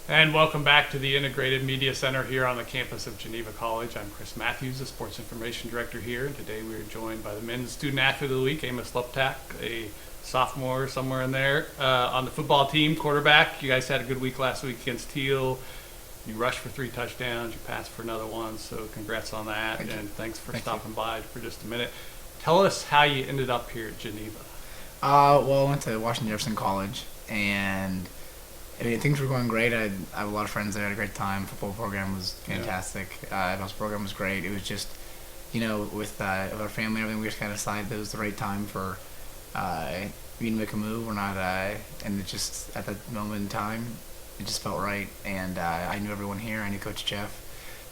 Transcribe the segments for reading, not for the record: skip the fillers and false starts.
And welcome back to the Integrated Media Center here on the campus of Geneva College. I'm Chris Matthews, the Sports Information Director here, and today we are joined by the Men's Student Athlete of the Week, Amos Luptak, a sophomore somewhere in there on the football team, quarterback. You guys had a good week last week against Teal. You rushed for 3 touchdowns, you passed for another one, so congrats on that, and thanks for stopping by for just a minute. Tell us how you ended up here at Geneva. Well, I went to Washington Jefferson College, and things were going great. I have a lot of friends there. I had a great time. Football program was fantastic. Basketball program was great. It was just, with our family and everything, we just kind of decided that it was the right time for me to make a move. We're not, and it just, at that moment in time, it just felt right. And I knew everyone here. I knew Coach Jeff.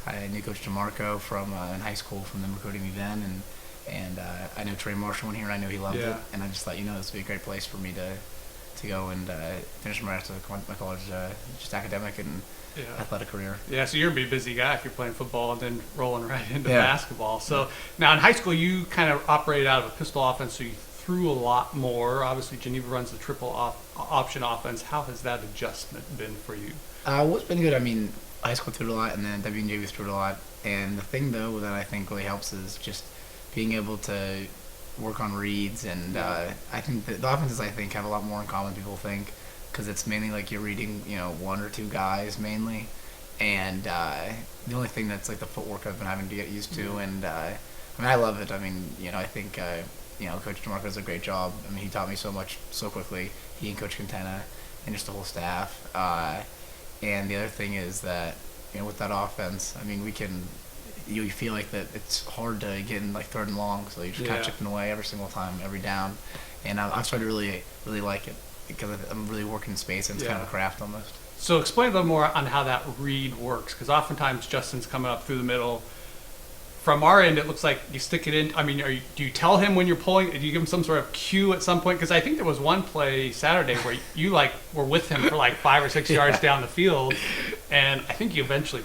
I knew Coach DeMarco from in high school, from them recruiting me then. And I know Trey Marshall in here. I know he loved it. And I just thought, this would be a great place for me to go and finish my rest of my college, just academic and athletic career. Yeah, so you're going to be a busy guy if you're playing football and then rolling right into basketball. So now in high school, you kind of operated out of a pistol offense, so you threw a lot more. Obviously, Geneva runs the triple option offense. How has that adjustment been for you? Well, it's been good. I mean, high school threw it a lot, and then WNJ we threw it a lot. And the thing, though, that I think really helps is just being able to work on reads, and I think the offenses have a lot more in common than people think, because it's mainly like you're reading one or two guys mainly, and the only thing that's like the footwork I've been having to get used to, and I love it. I mean, I think Coach DeMarco does a great job. I mean, he taught me so much so quickly. He and Coach Quintana and just the whole staff. And the other thing is that with that offense, I mean, we can. You feel like that it's hard to get in like third and long, so you're just kind of chipping away every single time, every down. And I've started to really like it, because I'm really working in space, and it's kind of a craft almost. So explain a little more on how that read works, because oftentimes Justin's coming up through the middle. From our end, it looks like you stick it in. I mean, do you tell him when you're pulling? Do you give him some sort of cue at some point? Because I think there was one play Saturday where you were with him for like 5 or 6 yards down the field, and I think you eventually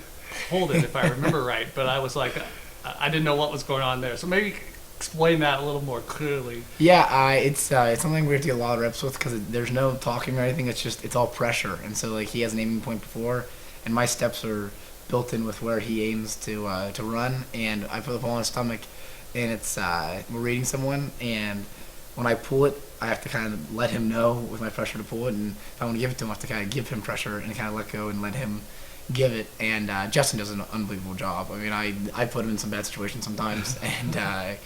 pulled it, if I remember right. But I was like, I didn't know what was going on there. So maybe explain that a little more clearly. Yeah, it's something we have to get a lot of reps with, because there's no talking or anything. It's all pressure, and so like he has an aiming point before, and my steps are built in with where he aims to run, and I put the ball on his stomach, and it's we're reading someone, and when I pull it, I have to kind of let him know with my pressure to pull it, and if I want to give it to him, I have to kind of give him pressure and kind of let go and let him give it. And Justin does an unbelievable job. I mean, I put him in some bad situations sometimes, and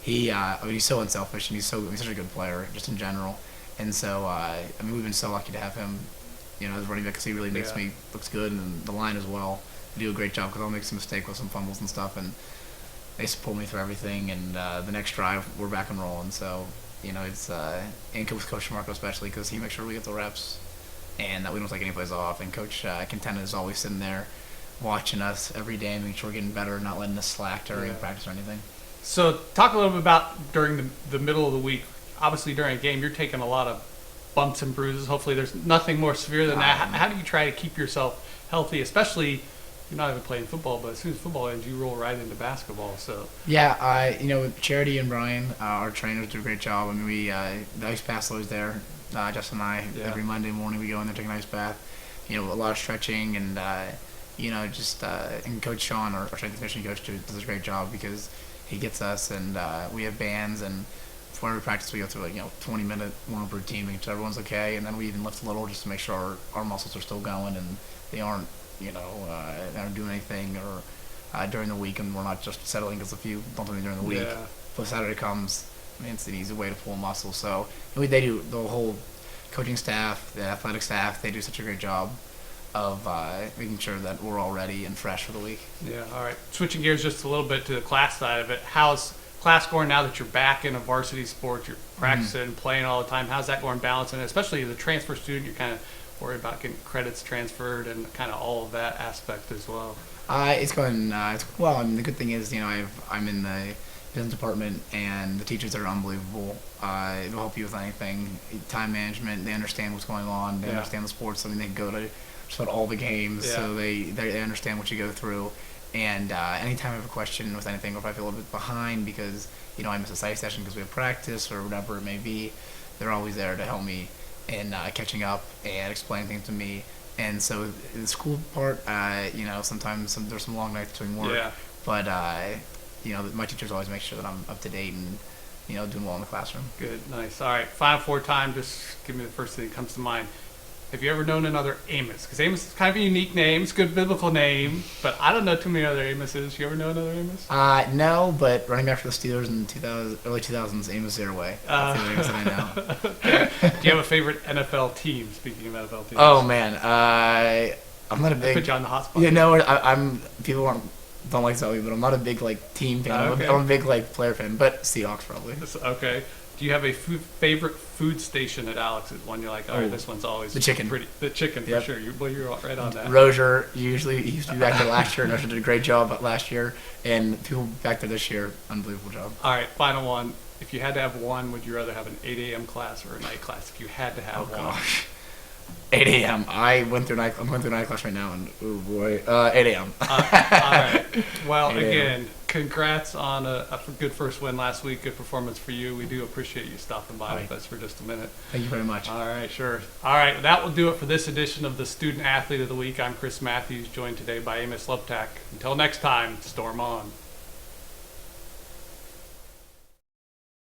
he's so unselfish, and he's such a good player just in general. And so we've been so lucky to have him, as running back, because he really makes me looks good, and the line as well. They do a great job, because I'll make some mistake with some fumbles and stuff, and they support me through everything. And the next drive, we're back and rolling. So it's and with Coach Marco especially, because he makes sure we get the reps, and that we don't take any plays off. And Coach Quintana is always sitting there watching us every day, making sure we're getting better, not letting us slack during practice or anything. So talk a little bit about during the middle of the week. Obviously, during a game, you're taking a lot of bumps and bruises. Hopefully there's nothing more severe than that. How do you try to keep yourself healthy, especially you're not even playing football, but as soon as football ends, you roll right into basketball. So Charity and Brian, our trainers, do a great job. I mean, the ice bath's always there. Justin and I, every Monday morning, we go in there, take an ice bath. A lot of stretching, and and Coach Sean, our strength and conditioning coach, does a great job, because he gets us, and we have bands, and before every practice we go through 20-minute warm-up routine, making sure everyone's okay, and then we even lift a little just to make sure our muscles are still going, and they aren't doing anything, or during the week, and we're not just settling because a few don't do anything during the week. But Saturday comes, it's an easy way to pull muscle. So they do, the whole coaching staff, the athletic staff, they do such a great job of making sure that we're all ready and fresh for the week. Yeah, all right. Switching gears just a little bit to the class side of it, how's class going now that you're back in a varsity sport, you're practicing, playing all the time? How's that going, balancing it? Especially as a transfer student, you're kind of worried about getting credits transferred and kind of all of that aspect as well. It's going well. I mean, the good thing is, I'm in the business department, and the teachers are unbelievable. It'll help you with anything. Time management, they understand what's going on. They understand the sports. I mean, they can go to just about all the games, so they understand what you go through. And anytime I have a question with anything, or if I feel a little bit behind because I miss a study session because we have practice or whatever it may be, they're always there to help me in catching up and explaining things to me. And so the school part, sometimes there's some long nights doing work. Yeah. But my teachers always make sure that I'm up to date and doing well in the classroom. Good, nice. All right, Final Four time. Just give me the first thing that comes to mind. Have you ever known another Amos? Because Amos is kind of a unique name. It's a good biblical name, but I don't know too many other Amoses. You ever know another Amos? No, but running back for the Steelers in early 2000s, Amos Zerway. That's the only Amos that I know. Do you have a favorite NFL team? Speaking of NFL teams. Oh man, I'm not a big. Put you on the hot spot. Yeah, no, I'm. People don't like to tell me, but I'm not a big team fan. Okay. I'm a big player fan, but Seahawks probably. Okay. Do you have a favorite food station at Alex's? One you're like, all right, this one's always the chicken. The chicken for Yep. sure. You're right on that. Rozier he used to be back there last year, and Rozier did a great job last year, and people back there this year, unbelievable job. All right, final one. If you had to have one, would you rather have an 8 a.m. class or a night class? If you had to have one. Gosh. 8 a.m. I'm going through night class right now, and oh boy, 8 a.m. All right. Well, 8 a.m. again, congrats on a good first win last week. Good performance for you. We do appreciate you stopping by with us for just a minute. Thank you very much. All right, sure. All right, that will do it for this edition of the Student Athlete of the Week. I'm Chris Matthews, joined today by Amos Luptak. Until next time, storm on.